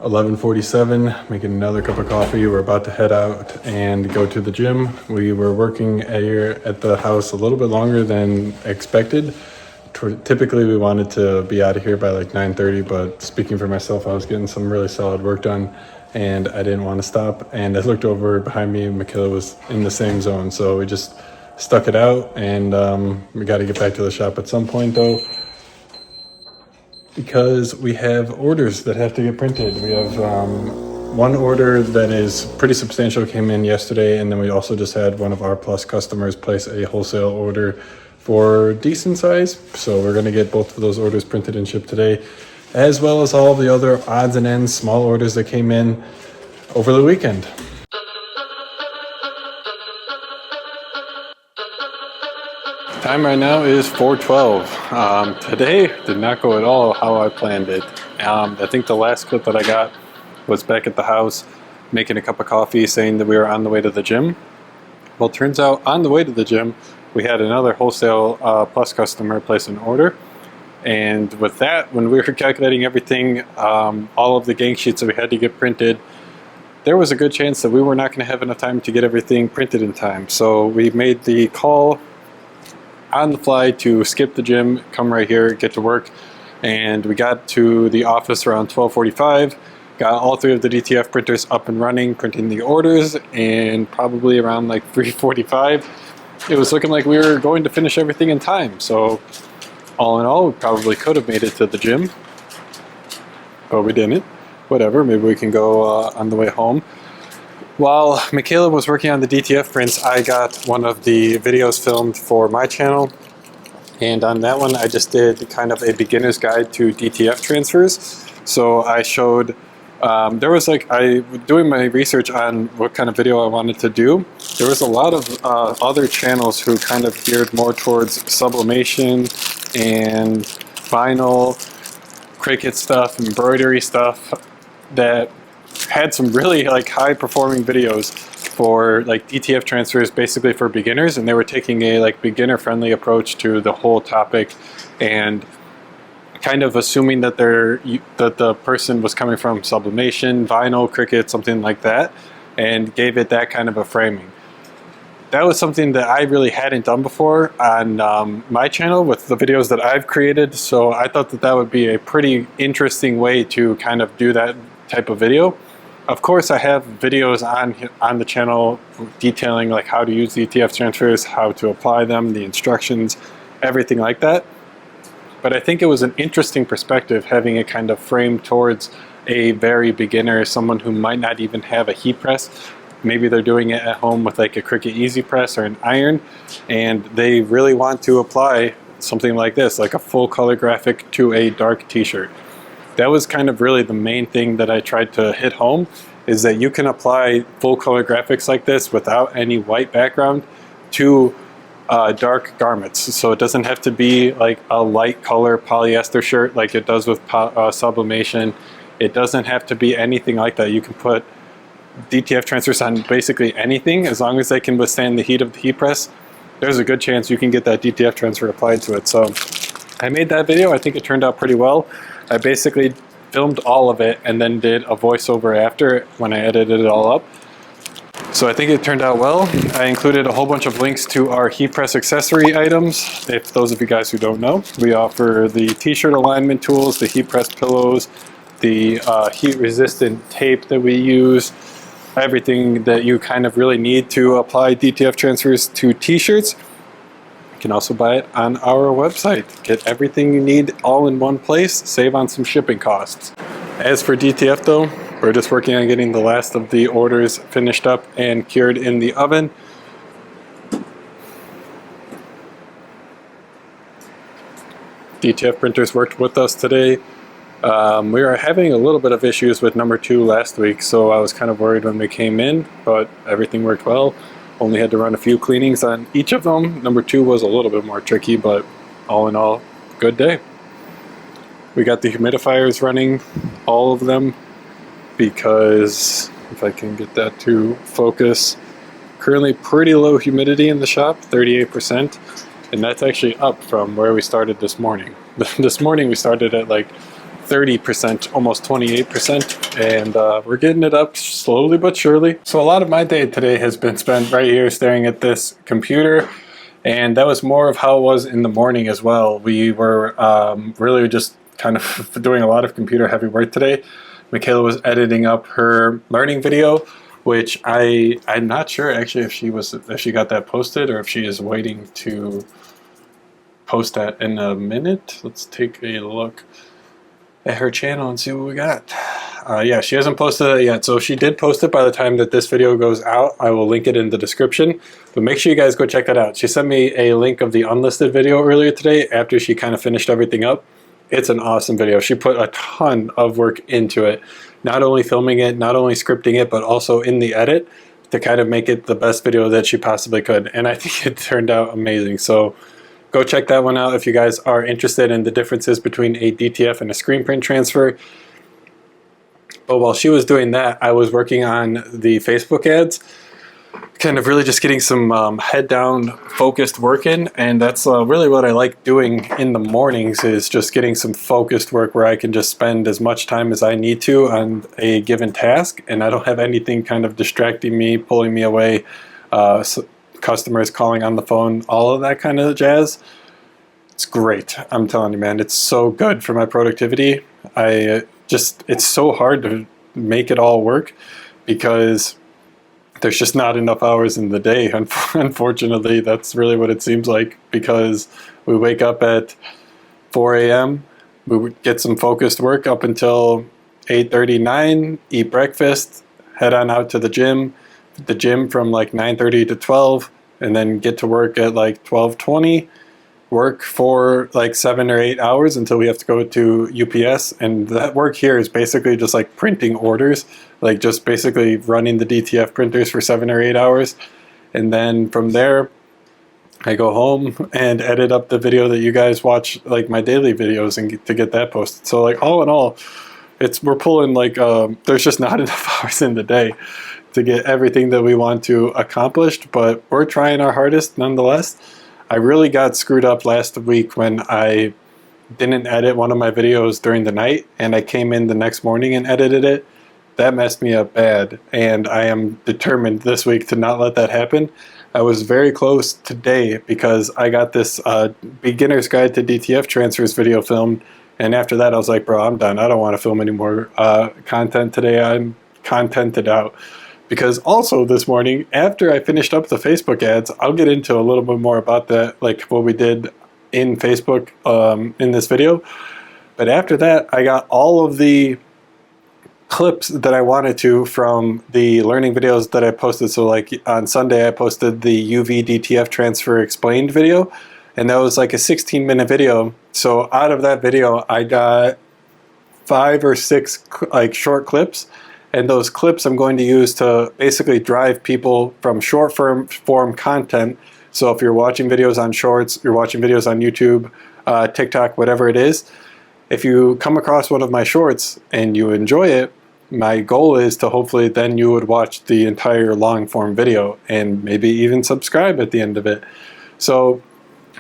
11:47, making another cup of coffee. We're about to head out and go to the gym. We were working here at the house a little bit longer than expected. Typically we wanted to be out of here by like 9:30, but speaking for myself, I was getting some really solid work done and I didn't want to stop. And I looked over behind me and Michaela was in the same zone, so we just stuck it out. And we got to get back to the shop at some point though, because we have orders that have to get printed. We have one order that is pretty substantial, came in yesterday, and then we also just had one of our Plus customers place a wholesale order for decent size. So we're gonna get both of those orders printed and shipped today, as well as all the other odds and ends, small orders that came in over the weekend. Time right now is 4:12. Today did not go at all how I planned it. I think the last clip that I got was back at the house making a cup of coffee saying that we were on the way to the gym. Well, turns out on the way to the gym we had another wholesale Plus customer place an order, and with that, when we were calculating everything, all of the gang sheets that we had to get printed, there was a good chance that we were not going to have enough time to get everything printed in time. So we made the call on the fly to skip the gym, come right here, get to work. And we got to the office around 12:45, got all three of the DTF printers up and running, printing the orders, and probably around like 3:45, it was looking like we were going to finish everything in time. So all in all, we probably could have made it to the gym, but we didn't. Whatever, maybe we can go on the way home. While Michaela was working on the DTF prints, I got one of the videos filmed for my channel, and on that one I just did kind of a beginner's guide to DTF transfers. So I showed, there was like, doing my research on what kind of video I wanted to do, there was a lot of other channels who kind of geared more towards sublimation and vinyl, Cricut stuff, embroidery stuff, that had some really like high performing videos for like DTF transfers, basically for beginners, and they were taking a like beginner friendly approach to the whole topic and kind of assuming that the person was coming from sublimation, vinyl, Cricut, something like that, and gave it that kind of a framing. That was something that I really hadn't done before on my channel with the videos that I've created, so I thought that that would be a pretty interesting way to kind of do that type of video. Of course, I have videos on the channel detailing like how to use DTF transfers, how to apply them, the instructions, everything like that. But I think it was an interesting perspective having it kind of framed towards a very beginner, someone who might not even have a heat press. Maybe they're doing it at home with like a Cricut Easy Press or an iron, and they really want to apply something like this, like a full color graphic to a dark t-shirt. That was kind of really the main thing that I tried to hit home, is that you can apply full color graphics like this without any white background to dark garments. So it doesn't have to be like a light color polyester shirt like it does with sublimation. It doesn't have to be anything like that. You can put DTF transfers on basically anything as long as they can withstand the heat of the heat press. There's a good chance you can get that DTF transfer applied to it. So I made that video. I think it turned out pretty well. I basically filmed all of it and then did a voiceover after when I edited it all up. So I think it turned out well. I included a whole bunch of links to our heat press accessory items. If those of you guys who don't know, we offer the t-shirt alignment tools, the heat press pillows, the heat resistant tape that we use, everything that you kind of really need to apply DTF transfers to t-shirts. You can also buy it on our website. Get everything you need all in one place, save on some shipping costs. As for DTF though, we're just working on getting the last of the orders finished up and cured in the oven. DTF printers worked with us today. We were having a little bit of issues with number 2 last week, so I was kind of worried when we came in, but everything worked well. Only had to run a few cleanings on each of them. Number 2 was a little bit more tricky, but all in all, good day. We got the humidifiers running, all of them, because if I can get that to focus, currently pretty low humidity in the shop, 38%, and that's actually up from where we started this morning. This morning we started at like 30%, almost 28%, and we're getting it up slowly but surely. So a lot of my day today has been spent right here staring at this computer, and that was more of how it was in the morning as well. We were really just kind of doing a lot of computer heavy work today. Michaela was editing up her learning video, which I'm not sure actually if she got that posted or if she is waiting to post that in a minute. Let's take a look at her channel and see what we got. Yeah, she hasn't posted it yet, so if she did post it by the time that this video goes out, I will link it in the description, but make sure you guys go check that out. She sent me a link of the unlisted video earlier today after she kind of finished everything up. It's an awesome video. She put a ton of work into it, not only filming it, not only scripting it, but also in the edit to kind of make it the best video that she possibly could, and I think it turned out amazing. So go check that one out if you guys are interested in the differences between a DTF and a screen print transfer. But while she was doing that, I was working on the Facebook ads, kind of really just getting some head down focused work in, and that's really what I like doing in the mornings, is just getting some focused work where I can just spend as much time as I need to on a given task, and I don't have anything kind of distracting me, pulling me away, customers calling on the phone, all of that kind of jazz. It's great. I'm telling you, man, it's so good for my productivity. It's so hard to make it all work because there's just not enough hours in the day. Unfortunately, that's really what it seems like, because we wake up at 4 a.m., we would get some focused work up until 8:30, 9, eat breakfast, head on out to the gym from like 9:30 to 12, and then get to work at like 12:20, work for like 7 or 8 hours until we have to go to UPS. And that work here is basically just like printing orders, like just basically running the DTF printers for 7 or 8 hours. And then from there, I go home and edit up the video that you guys watch, like my daily videos, and to get that posted. So like all in all, we're pulling like, there's just not enough hours in the day to get everything that we want to accomplished, but we're trying our hardest nonetheless. I really got screwed up last week when I didn't edit one of my videos during the night, and I came in the next morning and edited it. That messed me up bad, and I am determined this week to not let that happen. I was very close today because I got this beginner's guide to DTF transfers video filmed, and after that I was like, bro, I'm done. I don't want to film any more content today. I'm contented out. Because also this morning, after I finished up the Facebook ads, I'll get into a little bit more about that, like what we did in Facebook in this video. But after that, I got all of the clips that I wanted to from the learning videos that I posted. So like on Sunday, I posted the UV DTF transfer explained video, and that was like a 16-minute video. So out of that video, I got 5 or 6 like short clips. And those clips I'm going to use to basically drive people from short form content. So if you're watching videos on Shorts, you're watching videos on YouTube, TikTok, whatever it is, if you come across one of my shorts and you enjoy it, my goal is to hopefully then you would watch the entire long form video and maybe even subscribe at the end of it. So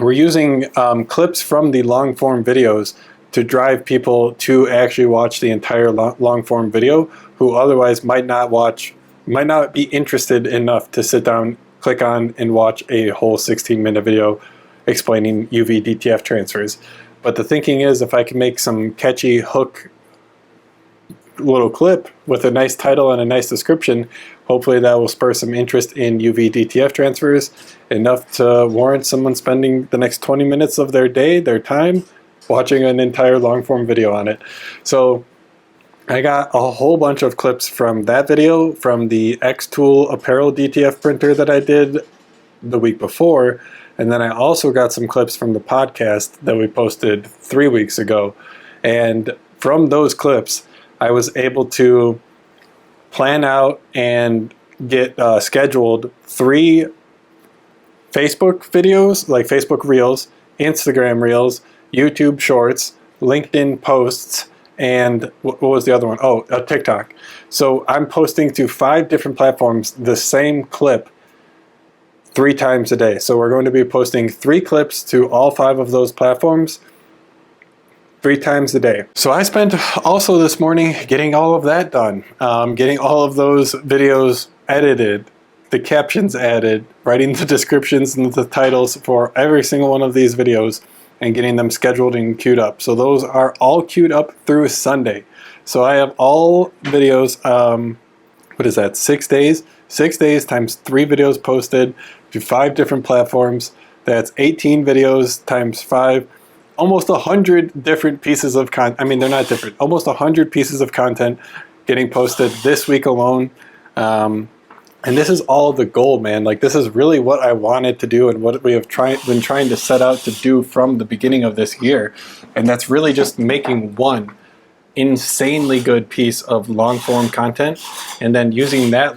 we're using clips from the long form videos to drive people to actually watch the entire long form video, who otherwise might not be interested enough to sit down, click on, and watch a whole 16-minute video explaining UV DTF transfers. But the thinking is, if I can make some catchy hook little clip with a nice title and a nice description, hopefully that will spur some interest in UV DTF transfers, enough to warrant someone spending the next 20 minutes of their day, their time, watching an entire long form video on it. So I got a whole bunch of clips from that video, from the X-Tool Apparel DTF printer that I did the week before, and then I also got some clips from the podcast that we posted 3 weeks ago. And from those clips, I was able to plan out and get scheduled 3 Facebook videos, like Facebook Reels, Instagram Reels, YouTube Shorts, LinkedIn posts, and what was the other one? Oh, TikTok. So I'm posting to 5 different platforms the same clip 3 times a day. So we're going to be posting 3 clips to all 5 of those platforms 3 times a day. So I spent also this morning getting all of that done, getting all of those videos edited, the captions added, writing the descriptions and the titles for every single one of these videos, and getting them scheduled and queued up. So those are all queued up through Sunday. So I have all videos, what is that, 6 days? 6 days times 3 videos posted to 5 different platforms. That's 18 videos times 5. Almost 100 different pieces of content. I mean, they're not different. Almost 100 pieces of content getting posted this week alone. And this is all the goal, man. Like, this is really what I wanted to do and what we have been trying to set out to do from the beginning of this year. And that's really just making one insanely good piece of long form content, and then using that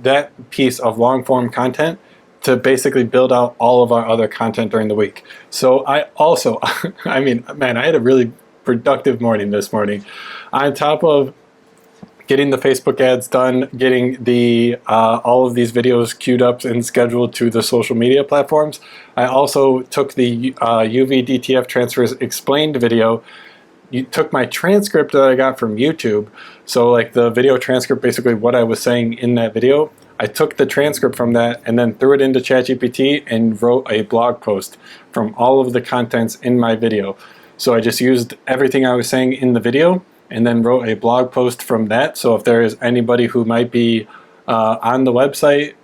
that piece of long form content to basically build out all of our other content during the week. So I also, I mean, man, I had a really productive morning this morning. On top of getting the Facebook ads done, getting the all of these videos queued up and scheduled to the social media platforms, I also took the UV DTF transfers explained video. You took my transcript that I got from YouTube. So like the video transcript, basically what I was saying in that video, I took the transcript from that and then threw it into ChatGPT and wrote a blog post from all of the contents in my video. So I just used everything I was saying in the video and then wrote a blog post from that. So if there is anybody who might be on the website,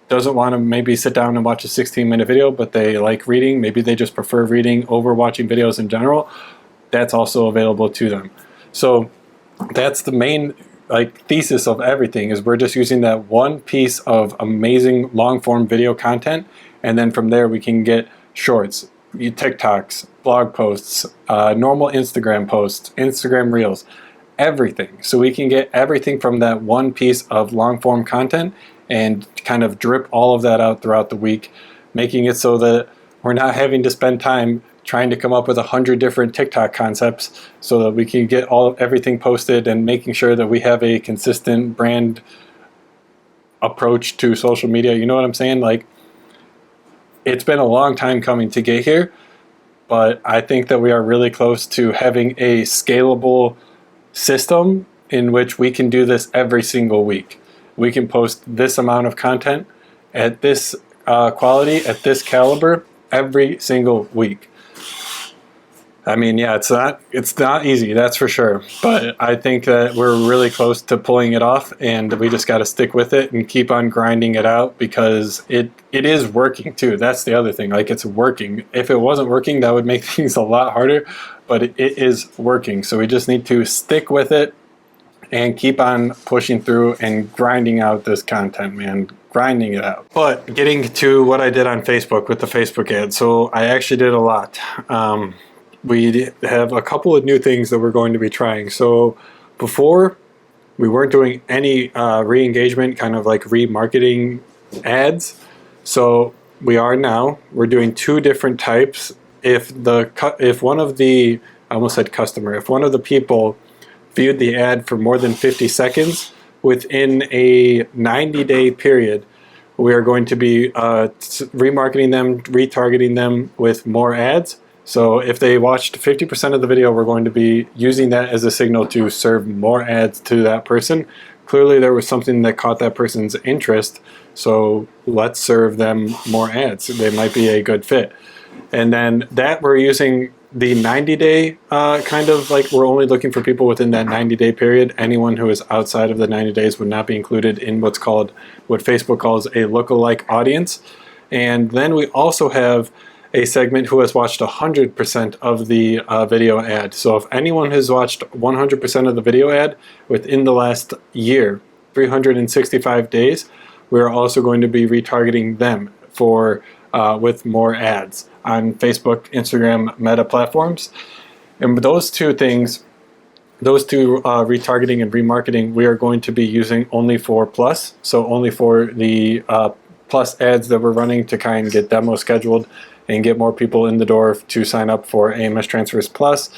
doesn't want to maybe sit down and watch a 16-minute video, but they like reading, maybe they just prefer reading over watching videos in general, that's also available to them. So that's the main thesis of everything, is we're just using that one piece of amazing long form video content, and then from there we can get shorts, TikToks, blog posts, normal Instagram posts, Instagram reels, everything. So we can get everything from that one piece of long form content and kind of drip all of that out throughout the week, making it so that we're not having to spend time trying to come up with 100 different TikTok concepts, so that we can get everything posted, and making sure that we have a consistent brand approach to social media. You know what I'm saying? Like, it's been a long time coming to get here, but I think that we are really close to having a scalable system in which we can do this every single week. We can post this amount of content at this quality, at this caliber, every single week. I mean, yeah, it's not easy, that's for sure. But I think that we're really close to pulling it off, and we just got to stick with it and keep on grinding it out, because it is working too. That's the other thing. Like, it's working. If it wasn't working, that would make things a lot harder, but it is working. So we just need to stick with it and keep on pushing through and grinding out this content, man. Grinding it out. But getting to what I did on Facebook with the Facebook ad. So I actually did a lot. We have a couple of new things that we're going to be trying. So before, we weren't doing any re-engagement, kind of like remarketing ads. So we are now. We're doing 2 different types. If one of the, I almost said customer, if one of the people viewed the ad for more than 50 seconds within a 90-day period, we are going to be remarketing them, retargeting them with more ads. So if they watched 50% of the video, we're going to be using that as a signal to serve more ads to that person. Clearly there was something that caught that person's interest, so let's serve them more ads. They might be a good fit. And then that we're using the 90-day kind of like, we're only looking for people within that 90-day period. Anyone who is outside of the 90 days would not be included in what Facebook calls a lookalike audience. And then we also have a segment who has watched 100% of the video ad. So if anyone has watched 100% of the video ad within the last year, 365 days, we're also going to be retargeting them for with more ads on Facebook, Instagram, Meta platforms. And those 2 things, those 2 retargeting and remarketing, we are going to be using only for Plus. So only for the Plus ads that we're running to kind of get demo scheduled and get more people in the door to sign up for AMS Transfers Plus.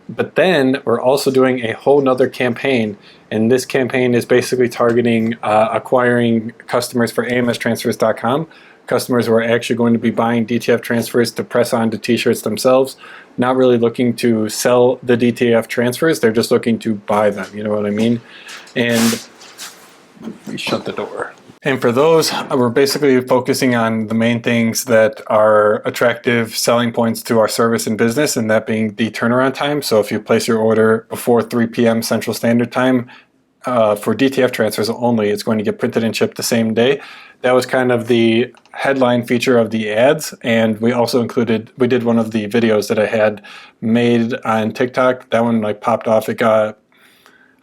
But then we're also doing a whole nother campaign, and this campaign is basically targeting acquiring customers for AMStransfers.com customers who are actually going to be buying DTF transfers to press onto t-shirts themselves, not really looking to sell the DTF transfers, they're just looking to buy them, you know what I mean? And we shut the door. And for those, we're basically focusing on the main things that are attractive selling points to our service and business, and that being the turnaround time. So if you place your order before 3 p.m. Central Standard Time, for DTF transfers only, it's going to get printed and shipped the same day. That was kind of the headline feature of the ads, and we also we did one of the videos that I had made on TikTok. That one like popped off. It got,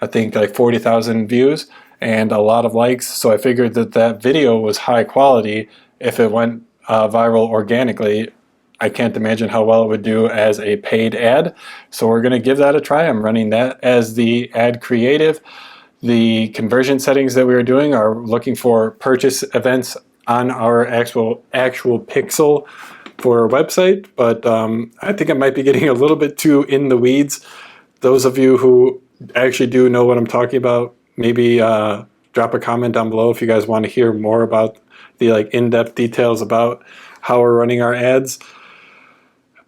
I think, like 40,000 views and a lot of likes. So I figured that that video was high quality. If it went viral organically, I can't imagine how well it would do as a paid ad. So we're going to give that a try. I'm running that as the ad creative. The conversion settings that we are doing are looking for purchase events on our actual pixel for our website, but I think I might be getting a little bit too in the weeds. Those of you who actually do know what I'm talking about, maybe drop a comment down below if you guys want to hear more about the like in-depth details about how we're running our ads.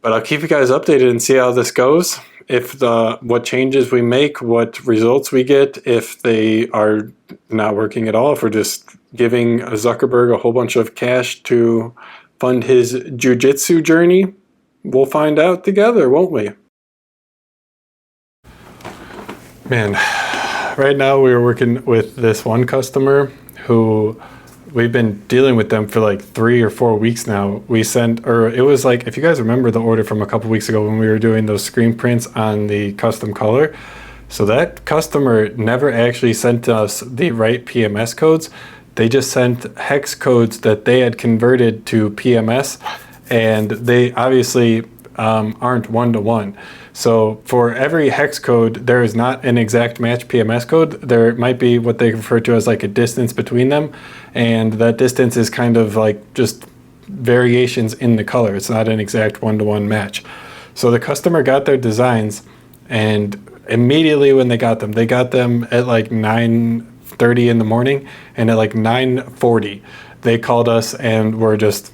But I'll keep you guys updated and see how this goes. If what changes we make, what results we get, if they are not working at all, if we're just giving Zuckerberg a whole bunch of cash to fund his jiu-jitsu journey, we'll find out together, won't we? Man, right now we're working with this one customer who we've been dealing with them for like 3 or 4 weeks now. It was like, if you guys remember the order from a couple weeks ago when we were doing those screen prints on the custom color. So that customer never actually sent us the right PMS codes. They just sent hex codes that they had converted to PMS, and they obviously aren't one-to-one. So for every hex code, there is not an exact match PMS code. There might be what they refer to as like a distance between them, and that distance is kind of like just variations in the color. It's not an exact one-to-one match. So the customer got their designs, and immediately when they got them at like 9:30 in the morning, and at like 9:40, they called us and were just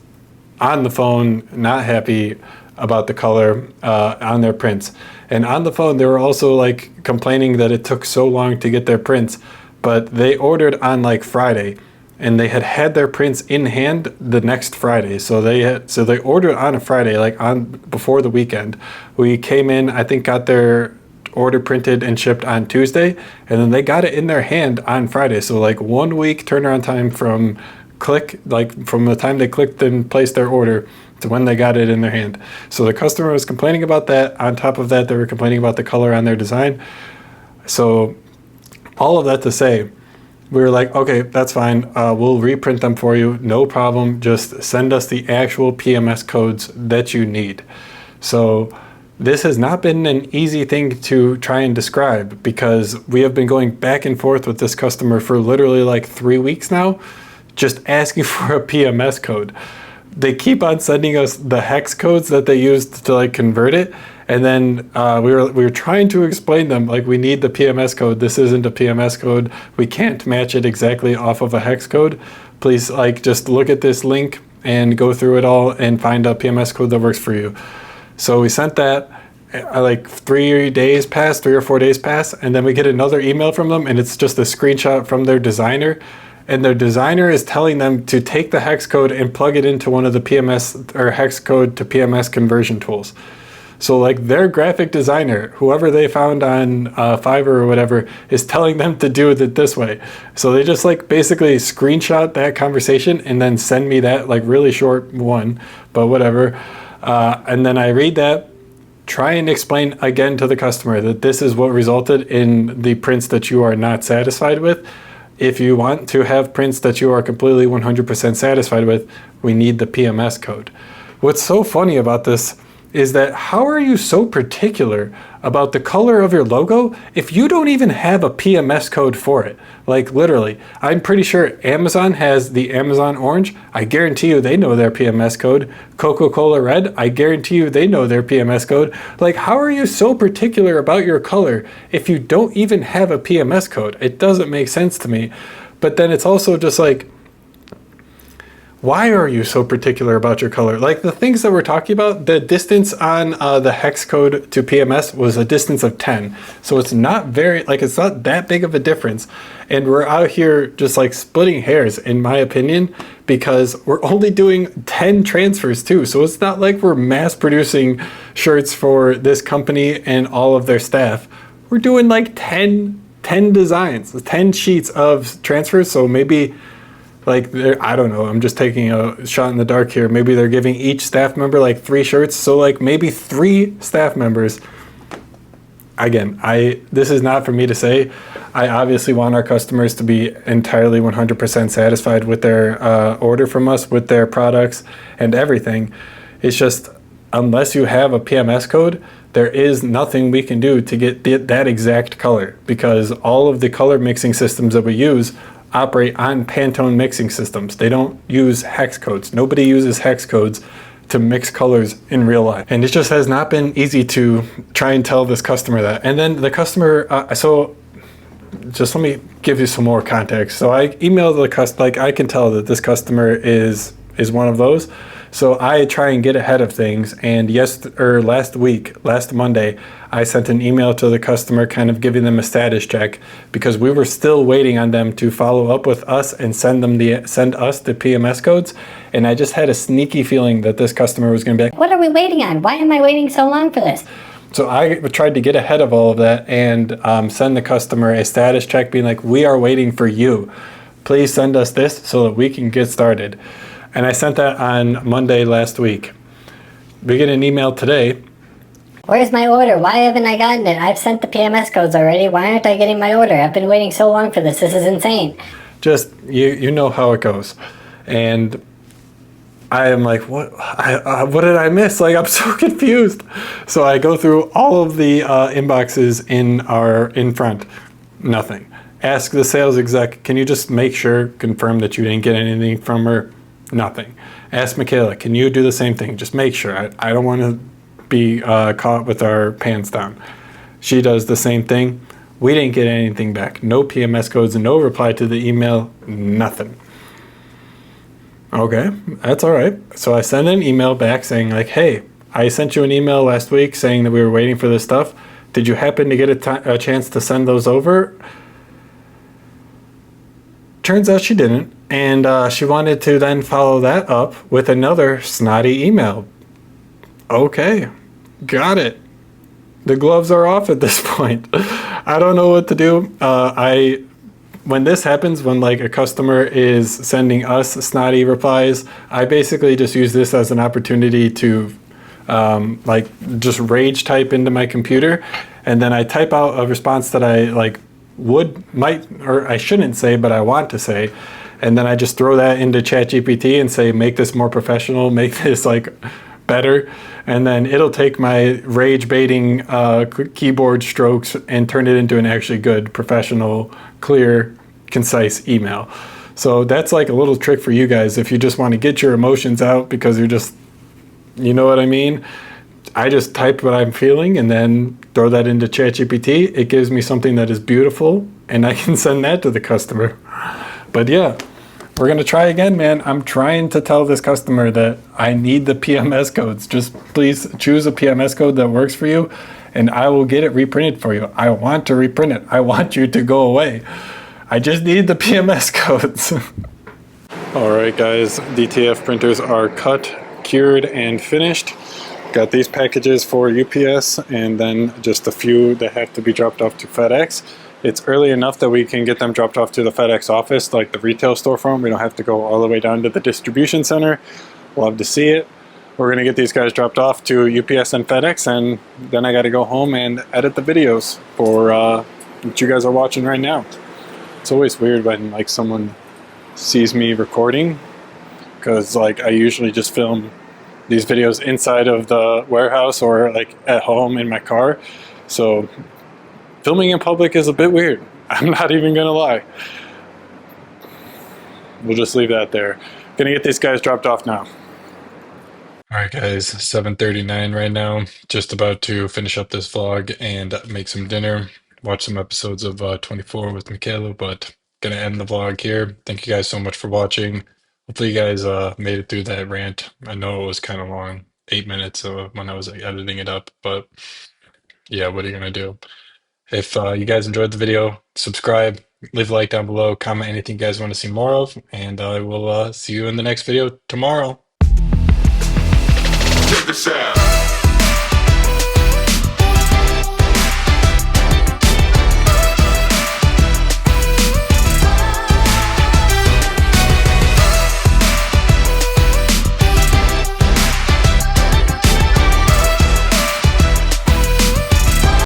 on the phone, not happy about the color on their prints. And on the phone, they were also like complaining that it took so long to get their prints, but they ordered on like Friday, and they had their prints in hand the next Friday. So they ordered on a Friday, like before the weekend. We came in, I think, got their order printed and shipped on Tuesday, and then they got it in their hand on Friday. So like 1 week turnaround time from the time they clicked and placed their order to when they got it in their hand. So the customer was complaining about that. On top of that, they were complaining about the color on their design. So all of that to say, we were like, okay, that's fine. We'll reprint them for you. No problem. Just send us the actual PMS codes that you need. So this has not been an easy thing to try and describe, because we have been going back and forth with this customer for literally like 3 weeks now, just asking for a PMS code. They keep on sending us the hex codes that they used to like convert it, and then we were trying to explain them like, we need the PMS code. This isn't a PMS code. We can't match it exactly off of a hex code. Please like just look at this link and go through it all and find a PMS code that works for you. So we sent that. Like 3 or 4 days pass, and then we get another email from them, and it's just a screenshot from their designer. And their designer is telling them to take the hex code and plug it into one of the PMS or hex code to PMS conversion tools. So like their graphic designer, whoever they found on Fiverr or whatever, is telling them to do it this way. So they just like basically screenshot that conversation and then send me that like really short one, but whatever. And then I read that, try and explain again to the customer that this is what resulted in the prints that you are not satisfied with. If you want to have prints that you are completely 100% satisfied with, we need the PMS code. What's so funny about this is that how are you so particular about the color of your logo if you don't even have a PMS code for it? Like literally, I'm pretty sure Amazon has the Amazon orange. I guarantee you they know their PMS code. Coca-Cola red, I guarantee you they know their PMS code. Like, how are you so particular about your color if you don't even have a PMS code? It doesn't make sense to me. But then it's also just like, why are you so particular about your color? Like the things that we're talking about, the distance on the hex code to PMS was a distance of 10. So it's not very, like it's not that big of a difference. And we're out here just like splitting hairs, in my opinion, because we're only doing 10 transfers too. So it's not like we're mass producing shirts for this company and all of their staff. We're doing like 10 designs, 10 sheets of transfers. So maybe like, I don't know, I'm just taking a shot in the dark here. Maybe they're giving each staff member like 3 shirts. So like maybe 3 staff members. Again, this is not for me to say. I obviously want our customers to be entirely 100% satisfied with their order from us, with their products and everything. It's just, unless you have a PMS code, there is nothing we can do to get that exact color, because all of the color mixing systems that we use operate on Pantone mixing systems. They don't use hex codes. Nobody uses hex codes to mix colors in real life. And it just has not been easy to try and tell this customer that. And then the customer, so just let me give you some more context. So I emailed the customer, like I can tell that this customer is one of those. So I try and get ahead of things, and last Monday, I sent an email to the customer kind of giving them a status check, because we were still waiting on them to follow up with us and send us the PMS codes. And I just had a sneaky feeling that this customer was going to be like, what are we waiting on? Why am I waiting so long for this? So I tried to get ahead of all of that and send the customer a status check being like, we are waiting for you. Please send us this so that we can get started. And I sent that on Monday last week. We get an email today. Where's my order? Why haven't I gotten it? I've sent the PMS codes already. Why aren't I getting my order? I've been waiting so long for this. This is insane. Just, you know how it goes. And I am like, what did I miss? Like, I'm so confused. So I go through all of the inboxes in front. Nothing. Ask the sales exec, can you just make sure, confirm that you didn't get anything from her? Nothing. Ask Michaela, can you do the same thing? Just make sure. I don't want to be caught with our pants down. She does the same thing. We didn't get anything back. No PMS codes, no reply to the email, nothing. Okay, that's all right. So I send an email back saying like, hey, I sent you an email last week saying that we were waiting for this stuff. Did you happen to get a chance to send those over? Turns out she didn't. And she wanted to then follow that up with another snotty email. Okay, got it. The gloves are off at this point. I don't know what to do. When this happens, when like a customer is sending us snotty replies, I basically just use this as an opportunity to like just rage type into my computer, and then I type out a response that I like or I shouldn't say, but I want to say. And then I just throw that into ChatGPT and say, make this more professional, make this like better. And then it'll take my rage baiting keyboard strokes and turn it into an actually good, professional, clear, concise email. So that's like a little trick for you guys if you just want to get your emotions out because you're just, you know what I mean? I just type what I'm feeling and then throw that into ChatGPT. It gives me something that is beautiful and I can send that to the customer. But yeah, we're going to try again, man. I'm trying to tell this customer that I need the PMS codes. Just please choose a PMS code that works for you and I will get it reprinted for you. I want to reprint it. I want you to go away. I just need the PMS codes. All right, guys, DTF printers are cut, cured, and finished. Got these packages for UPS and then just a few that have to be dropped off to FedEx. It's early enough that we can get them dropped off to the FedEx office, like the retail storefront. We don't have to go all the way down to the distribution center. Love to see it. We're gonna get these guys dropped off to UPS and FedEx, and then I gotta go home and edit the videos for what you guys are watching right now. It's always weird when like someone sees me recording, because like I usually just film these videos inside of the warehouse or like at home in my car. So filming in public is a bit weird. I'm not even gonna lie. We'll just leave that there. Gonna get these guys dropped off now. All right, guys, 7:39 right now. Just about to finish up this vlog and make some dinner. Watch some episodes of 24 with Michaela, but gonna end the vlog here. Thank you guys so much for watching. Hopefully you guys made it through that rant. I know it was kind of long, 8 minutes when I was like, editing it up, but yeah, what are you gonna do? If you guys enjoyed the video, subscribe, leave a like down below, comment anything you guys want to see more of, and I will see you in the next video tomorrow. Check this out.